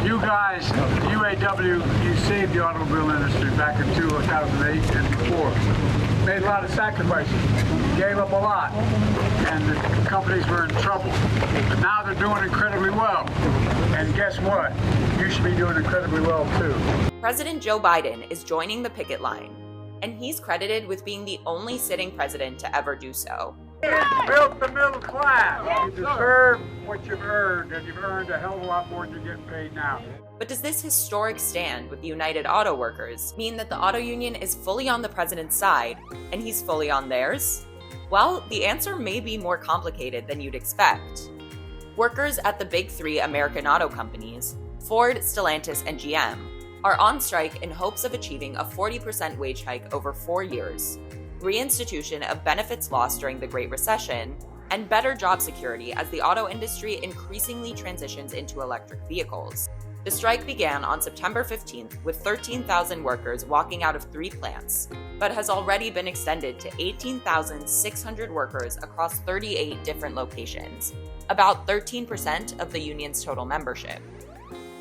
You guys, the UAW, you saved the automobile industry back in 2008 and before. Made a lot of sacrifices, gave up a lot, and the companies were in trouble. But now they're doing incredibly well. And guess what? You should be doing incredibly well too. President Joe Biden is joining the picket line, and he's credited with being the only sitting president to ever do so. Built the middle class. You deserve what you've earned, and you've earned a hell of a lot more than you're getting paid now. But does this historic stand with the United Auto Workers mean that the auto union is fully on the president's side and he's fully on theirs? Well, the answer may be more complicated than you'd expect. Workers at the big three American auto companies, Ford, Stellantis, and GM, are on strike in hopes of achieving a 40% wage hike over 4 years, reinstitution of benefits lost during the Great Recession, and better job security as the auto industry increasingly transitions into electric vehicles. The strike began on September 15th with 13,000 workers walking out of 3 plants, but has already been extended to 18,600 workers across 38 different locations, about 13% of the union's total membership.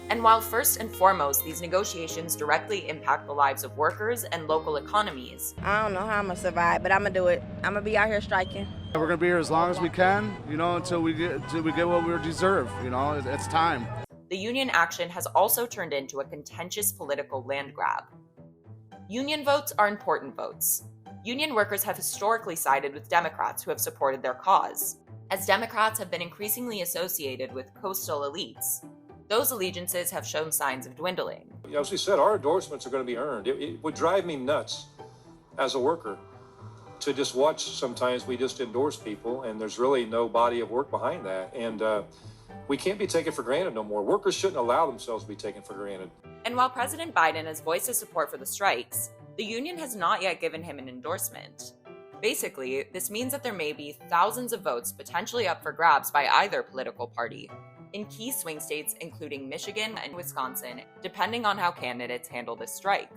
And while first and foremost these negotiations directly impact the lives of workers and local economies, I don't know how I'm gonna survive, but I'm gonna do it. I'm gonna be out here striking. We're gonna be here as long as we can, until we get what we deserve. It's time. the union action has also turned into a contentious political land grab. Union votes are important votes. Union workers have historically sided with Democrats who have supported their cause. As Democrats have been increasingly associated with coastal elites, those allegiances have shown signs of dwindling. As we said, our endorsements are going to be earned. It would drive me nuts as a worker to just watch sometimes we just endorse people and there's really no body of work behind that. And we can't be taken for granted no more. Workers shouldn't allow themselves to be taken for granted. And while President Biden has voiced his support for the strikes, the union has not yet given him an endorsement. Basically, this means that there may be thousands of votes potentially up for grabs by either political party, in key swing states including Michigan and Wisconsin, depending on how candidates handle this strike.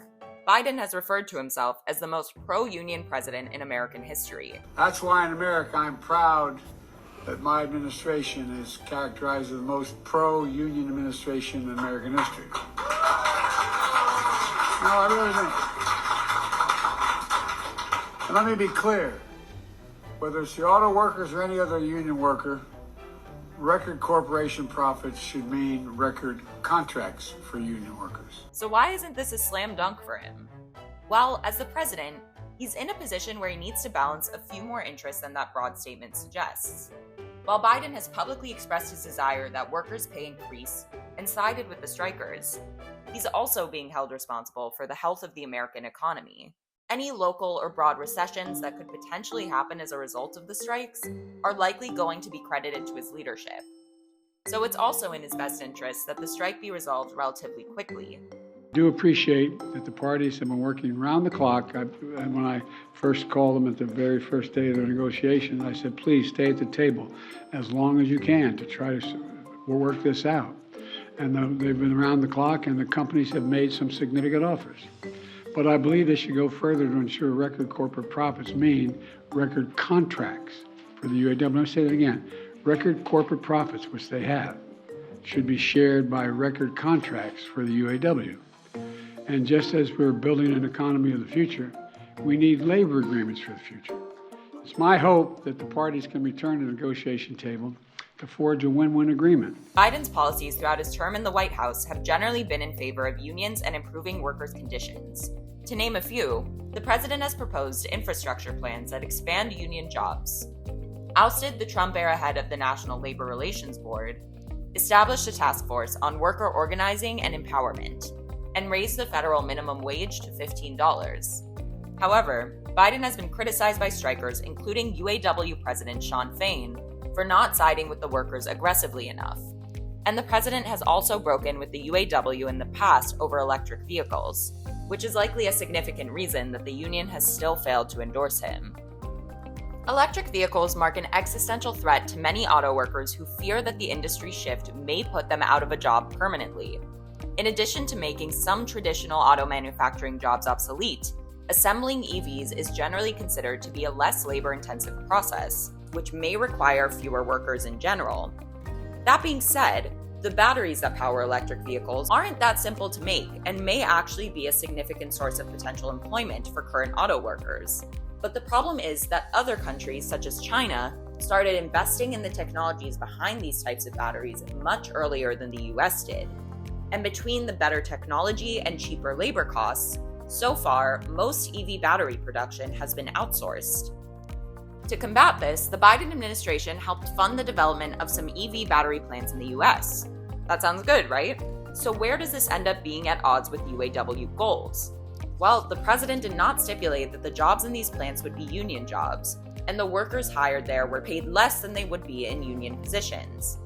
Biden has referred to himself as the most pro-union president in American history. That's why in America I'm proud that my administration is characterized as the most pro-union administration in American history. No, I really think. And let me be clear, whether it's the auto workers or any other union worker, record corporation profits should mean record contracts for union workers. So why isn't this a slam dunk for him? Well, as the president, he's in a position where he needs to balance a few more interests than that broad statement suggests. While Biden has publicly expressed his desire that workers' pay increase and sided with the strikers, he's also being held responsible for the health of the American economy. Any local or broad recessions that could potentially happen as a result of the strikes are likely going to be credited to his leadership. So it's also in his best interest that the strike be resolved relatively quickly. I do appreciate that the parties have been working around the clock. And when I first called them at the very first day of the negotiations, I said, please stay at the table as long as you can to try to work this out. And they've been around the clock, and the companies have made some significant offers. But I believe they should go further to ensure record corporate profits mean record contracts for the UAW. Let me say that again. Record corporate profits, which they have, should be shared by record contracts for the UAW. And just as we're building an economy of the future, we need labor agreements for the future. It's my hope that the parties can return to the negotiation table to forge a win-win agreement. Biden's policies throughout his term in the White House have generally been in favor of unions and improving workers' conditions. To name a few, the president has proposed infrastructure plans that expand union jobs, ousted the Trump-era head of the National Labor Relations Board, established a task force on worker organizing and empowerment, and raised the federal minimum wage to $15. However, Biden has been criticized by strikers, including UAW President Shawn Fain, for not siding with the workers aggressively enough. And the president has also broken with the UAW in the past over electric vehicles, which is likely a significant reason that the union has still failed to endorse him. Electric vehicles mark an existential threat to many auto workers who fear that the industry shift may put them out of a job permanently. In addition to making some traditional auto manufacturing jobs obsolete, assembling EVs is generally considered to be a less labor-intensive process, which may require fewer workers in general. That being said, The batteries that power electric vehicles aren't that simple to make and may actually be a significant source of potential employment for current auto workers. But the problem is that other countries, such as China, started investing in the technologies behind these types of batteries much earlier than the US did. And between the better technology and cheaper labor costs, so far, most EV battery production has been outsourced. To combat this, the Biden administration helped fund the development of some EV battery plants in the US. That sounds good, right? So where does this end up being at odds with UAW goals? Well, the president did not stipulate that the jobs in these plants would be union jobs, and the workers hired there were paid less than they would be in union positions.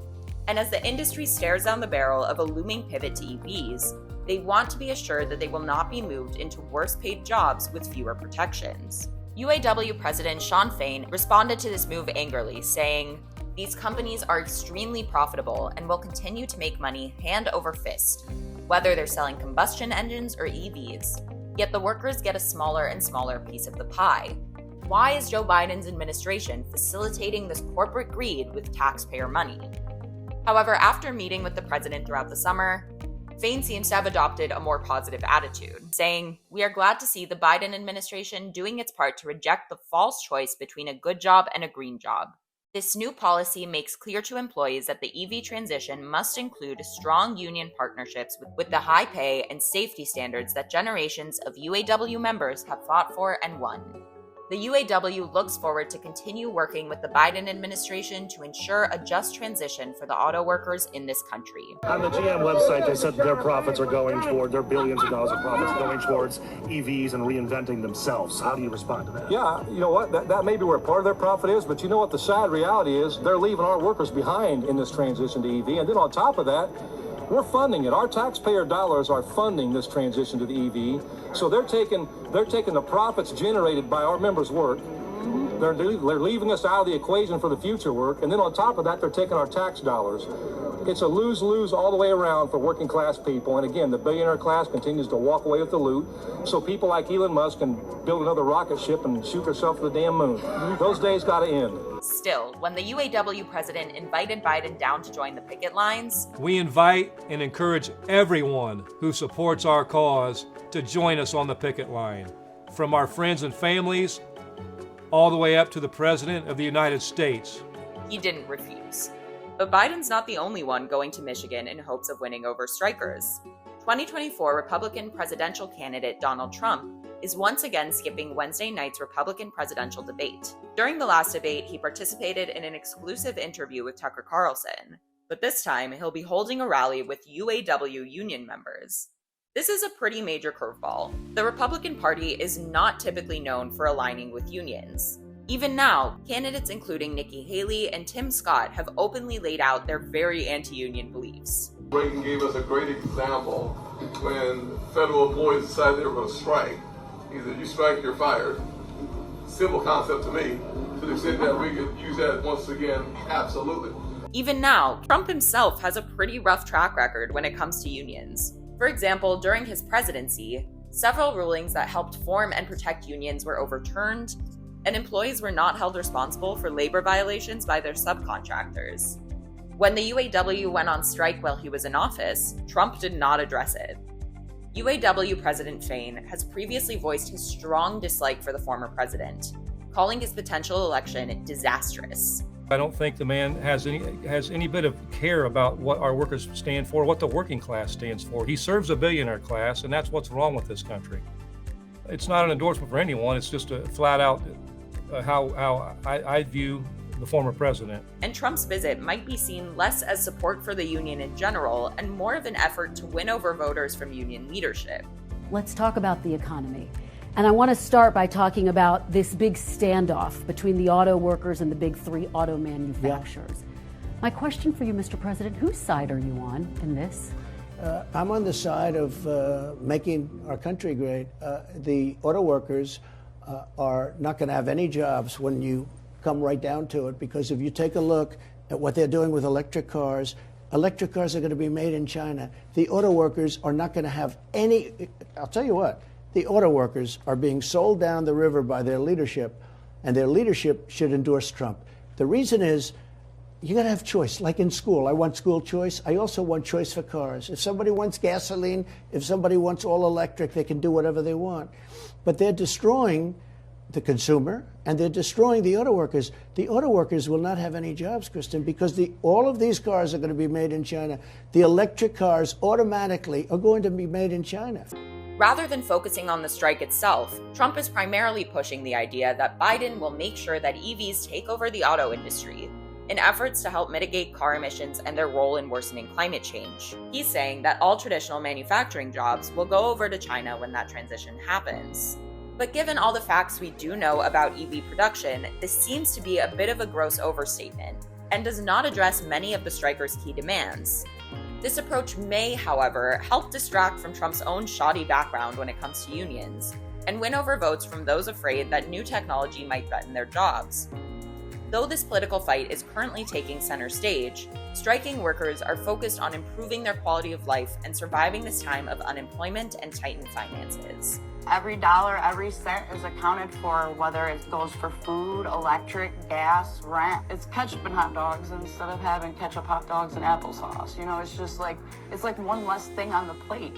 And as the industry stares down the barrel of a looming pivot to EVs, they want to be assured that they will not be moved into worse paid jobs with fewer protections. UAW President Shawn Fain responded to this move angrily, saying, "These companies are extremely profitable and will continue to make money hand over fist, whether they're selling combustion engines or EVs. Yet the workers get a smaller and smaller piece of the pie. Why is Joe Biden's administration facilitating this corporate greed with taxpayer money?" However, after meeting with the president throughout the summer, Fain seems to have adopted a more positive attitude, saying, "We are glad to see the Biden administration doing its part to reject the false choice between a good job and a green job. This new policy makes clear to employees that the EV transition must include strong union partnerships with the high pay and safety standards that generations of UAW members have fought for and won." The UAW looks forward to continue working with the Biden administration to ensure a just transition for the auto workers in this country. On the GM website, they said their profits are going toward, their billions of dollars of profits going towards EVs and reinventing themselves. How do you respond to that? Yeah, you know what? That may be where part of their profit is, but you know what? The sad reality is they're leaving our workers behind in this transition to EV. And then on top of that, we're funding it. Our taxpayer dollars are funding this transition to the EV. So they're taking the profits generated by our members' work. They're leaving us out of the equation for the future work. And then on top of that, they're taking our tax dollars. It's a lose-lose all the way around for working class people. And again, the billionaire class continues to walk away with the loot. So people like Elon Musk can build another rocket ship and shoot herself to the damn moon. Those days got to end. Still, when the UAW president invited Biden down to join the picket lines, we invite and encourage everyone who supports our cause to join us on the picket line, from our friends and families all the way up to the President of the United States. he didn't refuse. But Biden's not the only one going to Michigan in hopes of winning over strikers. 2024 Republican presidential candidate Donald Trump is once again skipping Wednesday night's Republican presidential debate. During the last debate, he participated in an exclusive interview with Tucker Carlson, but this time he'll be holding a rally with UAW union members. This is a pretty major curveball. The Republican Party is not typically known for aligning with unions. Even now, candidates including Nikki Haley and Tim Scott have openly laid out their very anti-union beliefs. Reagan gave us a great example when federal employees decided they were going to strike. He said, "You strike, you're fired." Simple concept to me. To the extent that we could use that once again, absolutely. Even now, Trump himself has a pretty rough track record when it comes to unions. For example, during his presidency, several rulings that helped form and protect unions were overturned, and employees were not held responsible for labor violations by their subcontractors. When the UAW went on strike while he was in office, Trump did not address it. UAW President Fain has previously voiced his strong dislike for the former president, calling his potential election disastrous. I don't think the man has any bit of care about what our workers stand for, what the working class stands for. He serves a billionaire class, and that's what's wrong with this country. It's not an endorsement for anyone. It's just a flat out how I view the former president. And Trump's visit might be seen less as support for the union in general and more of an effort to win over voters from union leadership. Let's talk about the economy. And I want to start by talking about this big standoff between the auto workers and the big three auto manufacturers. My question for you, Mr. President, whose side are you on in this? I'm on the side of making our country great. The auto workers are not going to have any jobs when you come right down to it, because if you take a look at what they're doing with electric cars are going to be made in China. The auto workers are not going to have any. I'll tell you what, the auto workers are being sold down the river by their leadership, and their leadership should endorse Trump. The reason is, you got to have choice. Like in school, I want school choice. I also want choice for cars. If somebody wants gasoline, if somebody wants all electric, they can do whatever they want. But they're destroying the consumer, and they're destroying the auto workers. The auto workers will not have any jobs, Kristen, because all of these cars are going to be made in China. The electric cars automatically are going to be made in China. Rather than focusing on the strike itself, Trump is primarily pushing the idea that Biden will make sure that EVs take over the auto industry in efforts to help mitigate car emissions and their role in worsening climate change. He's saying that all traditional manufacturing jobs will go over to China when that transition happens. But given all the facts we do know about EV production, this seems to be a bit of a gross overstatement and does not address many of the strikers' key demands. This approach may, however, help distract from Trump's own shoddy background when it comes to unions, and win over votes from those afraid that new technology might threaten their jobs. Though this political fight is currently taking center stage, striking workers are focused on improving their quality of life and surviving this time of unemployment and tightened finances. Every dollar, every cent is accounted for, whether it goes for food, electric, gas, rent. It's ketchup and hot dogs instead of having ketchup, hot dogs, and applesauce. You know, it's just like, it's like one less thing on the plate.